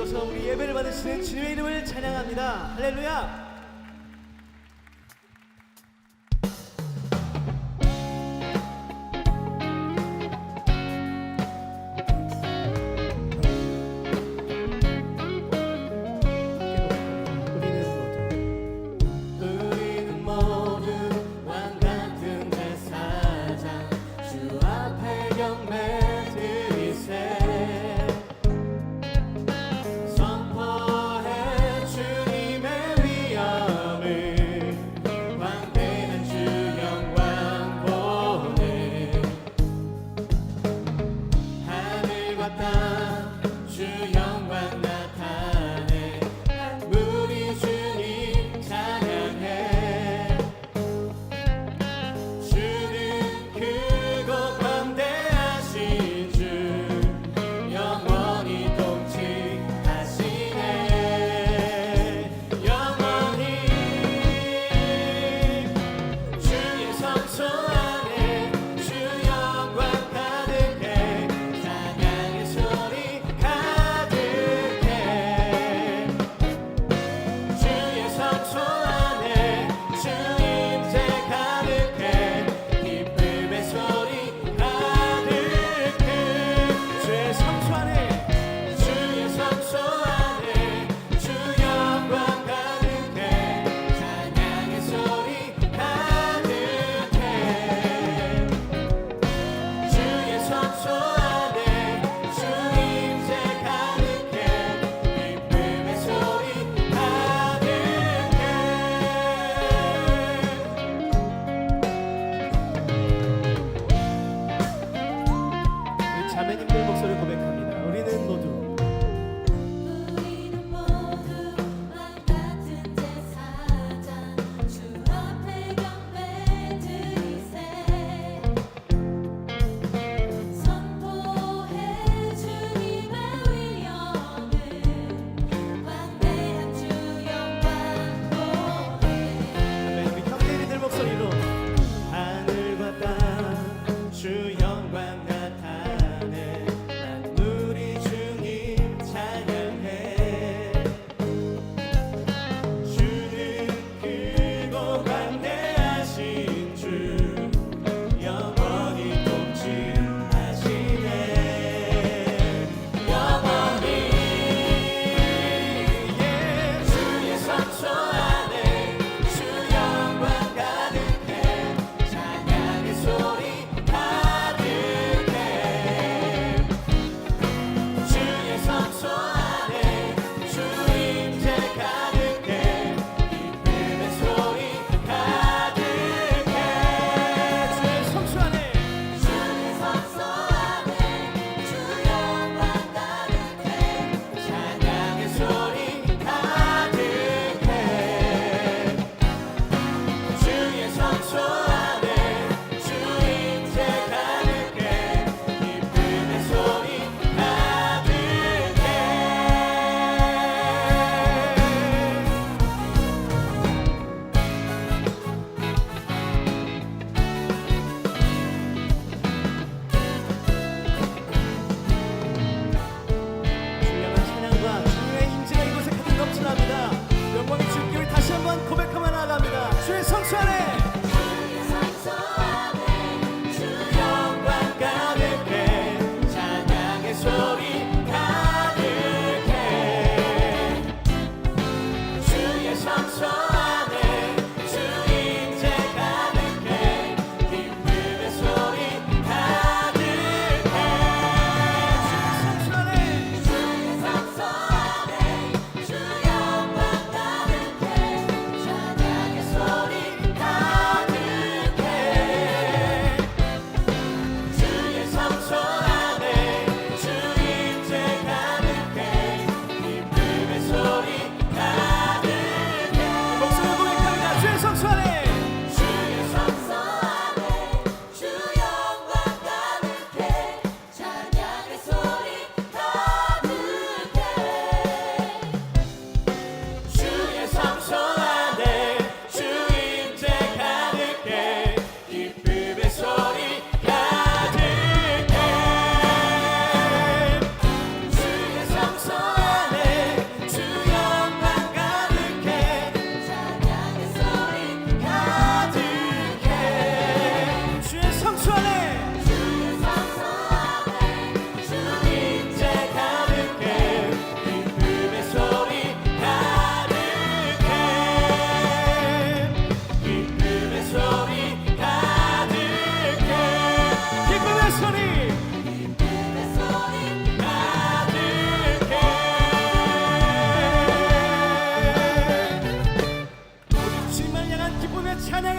주셔서 우리 예배를 받으시는 주님의 이름을 찬양합니다. 할렐루야. 선포해 주님의 위엄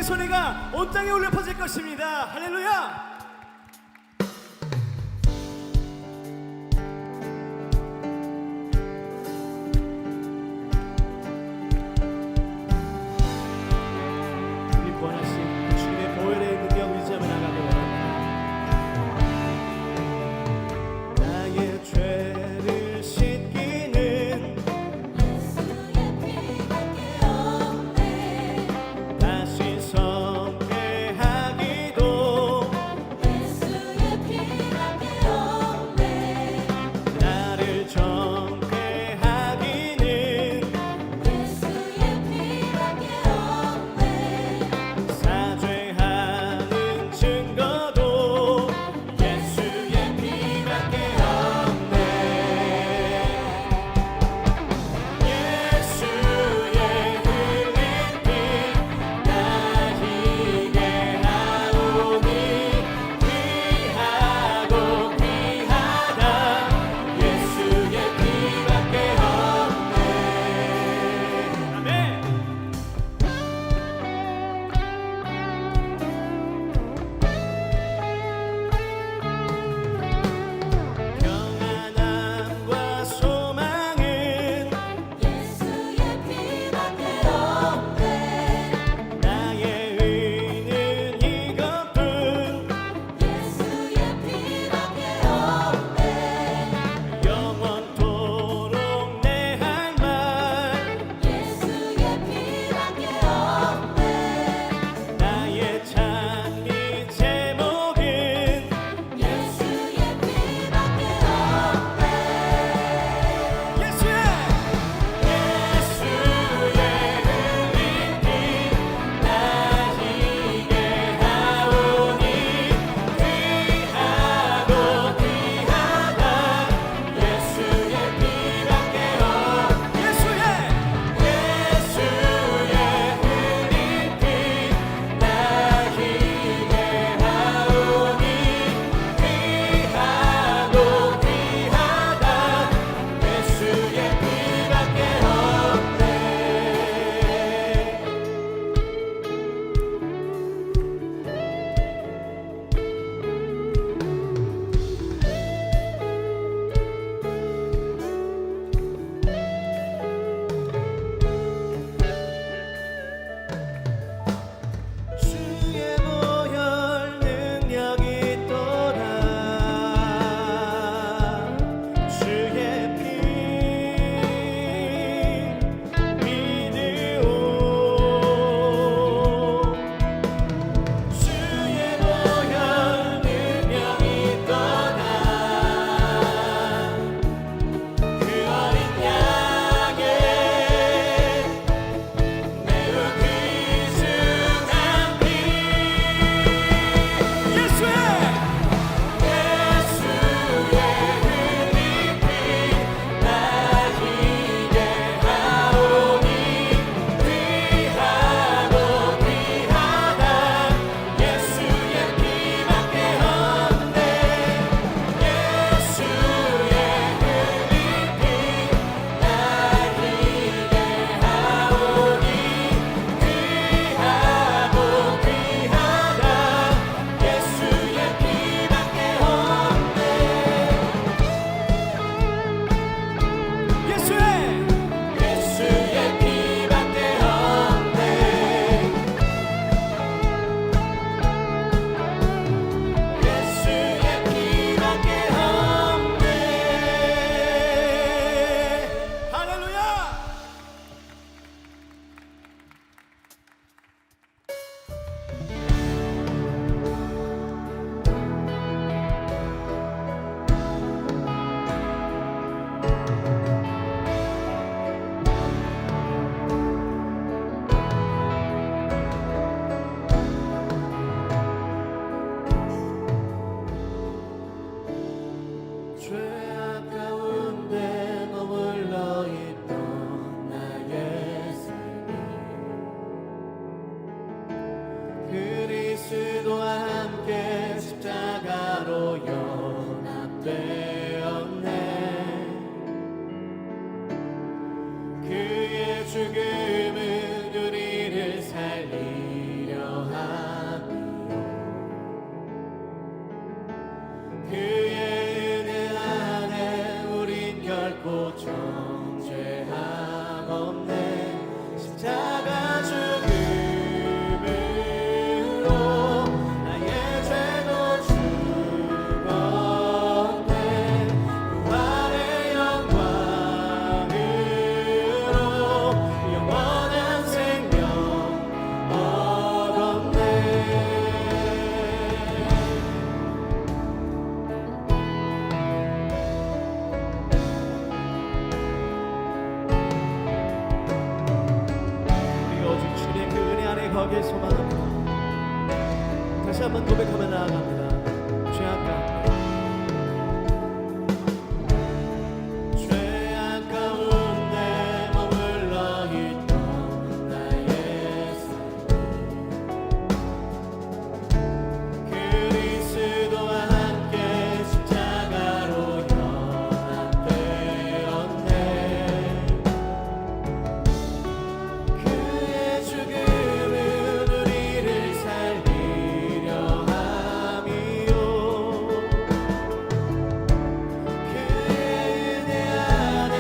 찬양의 소리가 온 땅에 울려 퍼질 것입니다. 할렐루야. 원하신 주님의 보혈의 능력 의지하며 나가길 원합니다. 나의 죄를 씻기는 예수의 피밖에 없네. 다시 섬게 하기도 십자가 죽음으로 나의 죄도 죽었네. 부활의 영광으로 영원한 생명 얻었네. 우리가 오직 주님의 그 은혜 안에 거기에 소망합니다. 다시 한번 고백하며 나아갑니다. 죄악감 죄악가운데 머물러 있던 나의 삶 그리스도와 함께 십자가로 연합되었네. 그의 죽음은 우리를 살리려 함이요 그의 은혜 안에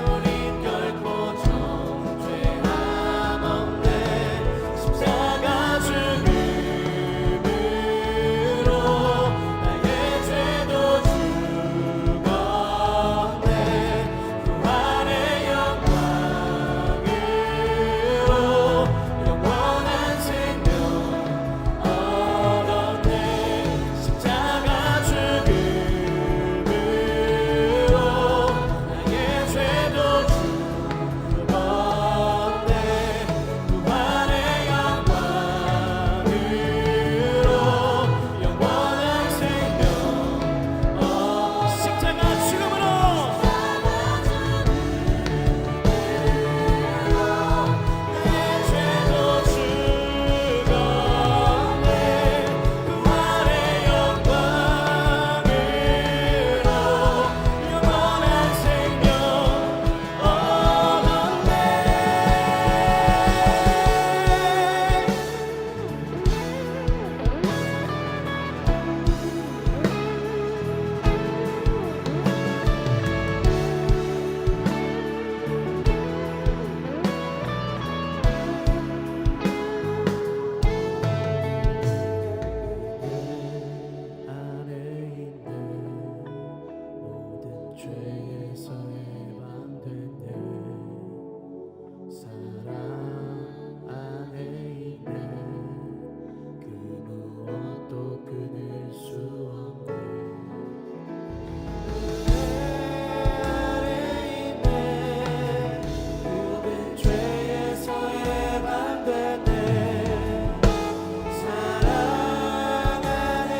우린 결코 정죄함 없네. 십자가 죽음으로 나의 죄도 죽었네. 부활의 영광으로 영원한 생명 얻었네. 십자가 죽음으로 나의 죄도 죽었네. 부활의 영광으로 영원한 생명 십자가 죽음으로 나의 죄도 죽었네. 부활의 영광으로 영원한 생명 얻었네. 안에 있는 모든 죄에서 해방됐네. 사랑 안에 있네. 그 무엇도 끊을 수 없네. 안에 있네. 모든 죄에서 해방됐네. 사랑 안에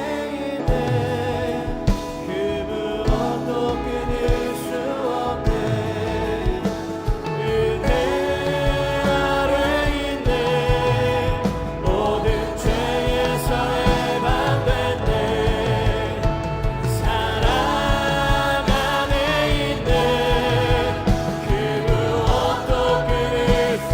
있네. 그 무엇도 끊을 수 없네. 은혜 아래 있네. 모든 죄에서 해방됐네. 사랑 안에 있네. 그 무엇도 끊을 수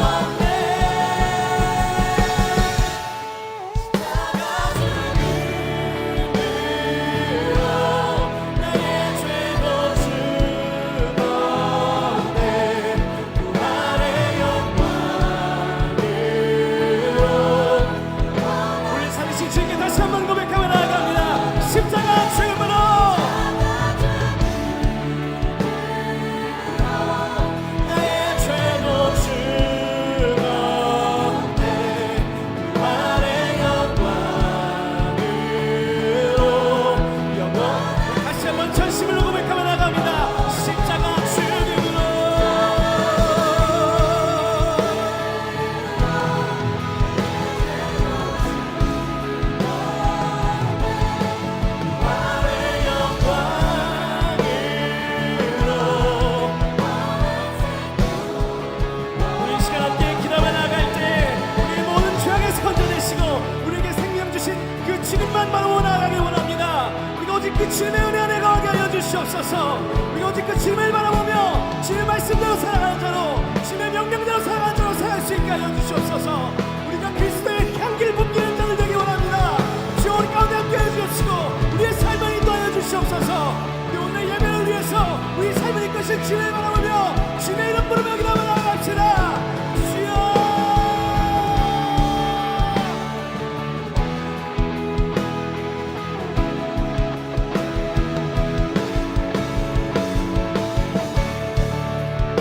없네. 우리 삼위신 주님께 다시 한번 고백하며 나아갑니다. 십자가 죽음으로 나의 죄도 죽었네. 부활의 영광으로 영원 다시 한번 전심으로 고백하며 나아갑니다. 십자가 죽음으로 우리 이 시간 함께 기도하며 나아갈 때 우리 모든 죄악에서 건져내시고 우리에게 생명 주신 그 주님만 바로 나아가길 원합니다. 우리가 오직 그 주님의 은혜 안에 거하게 하여 주시옵소서. 우리가 오직 그 주님의 주님을 바라보며 주님의 말씀대로 살아가는 자로 주님의 명령대로 살아가는 자로 살아갈 수 있게 하여 주시옵소서. 우리가 그리스도의 향기를 뿜기는 자들 되기 원합니다. 주 우리 가운데 함께해 주옵시고 우리의 삶을 인도하여 주시옵소서. 우리 오늘 예배를 위해서 우리 삶을 이끄실 주님을 바라보며 주님의 이름 부르며